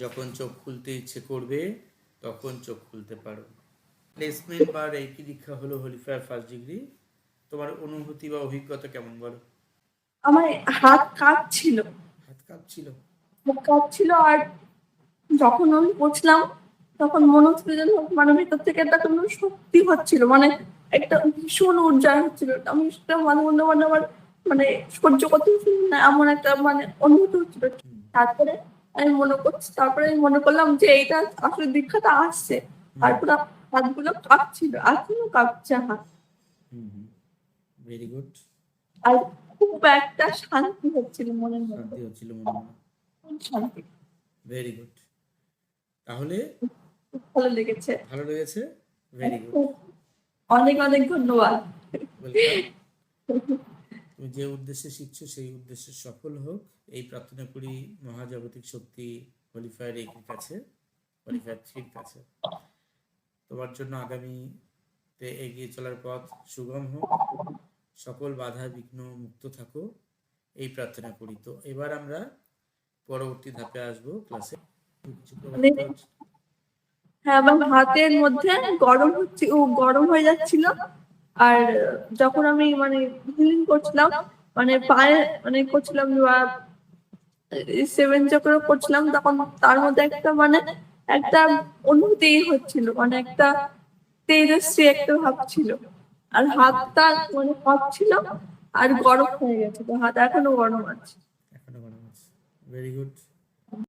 যখন চোখ খুলতে ইচ্ছে করবে তখন চোখ খুলতে পারো। প্লেসমেন্ট বা রেকি দীক্ষা হলো হলিফায়ার ফার্স্ট ডিগ্রি। তোমার অনুভূতি বা অভিজ্ঞতা কেমন বলো? আমার হাত কাঁপছিল। হাত কাঁপছিল? হাত কাঁপছিল, আর যখন আমি পড়ছিলাম তখন মনে হচ্ছিল যেন মানে ভিতর থেকে একটা কোনো শক্তি হচ্ছিল, মানে একটা ভীষণ উর্জা হচ্ছিল। আমি সেটা মাঝে মধ্যে মানে আমার মানে সহ্য করতে পারছিলাম না, এমন একটা মানে অনুভূতি হচ্ছিল। তারপরে আমি মনে করলাম যে এইটা আসলে দীক্ষাটা আসছে। তারপরে হাতগুলো কাঁপছিল, এখনো কাঁপছে হাত। Very good. আর খুব একটা শান্তি হচ্ছিল মনের মধ্যে, শান্তি হচ্ছিল মনে মনে। শান্তি। Very good. তাহলে খুব ভালো লেগেছে। ভালো লেগেছে? Very good. অনেক অনেক ধন্যবাদ। ওয়েলকাম। তুমি যে উদ্দেশ্যে শিখছো সেই উদ্দেশ্যে সফল হোক এই প্রার্থনা করি মহাজাগতিক শক্তি হলিফায়ার রেকির কাছে, হলিফায়ার 3-র কাছে। তোমার জন্য আগামীতে এগিয়ে চলার পথ সুগম হোক, সকল বাধা বিঘ্ন মুক্ত থাকো এই প্রার্থনা করি। তো এবার আমরা পরবর্তী ধাপে আসবো ক্লাসে। হ্যাঁ, আমার হাতের মধ্যে গরম হচ্ছে, গরম হয়ে যাচ্ছিল। আর যখন আমি মানে হিলিং করছিলাম, মানে পায়ে মানে করছিলাম 7 চক্র করছিলাম, তখন তার মধ্যে একটা মানে একটা অনুভূতি হচ্ছিল, মানে একটা তেজস্বী একটা ভাব ছিল। আর হাতটা মানে কাঁপছিল আর গরম হয়ে গেছে, তো হাত এখনো গরম আছে। এখনো গরম আছে। Very good.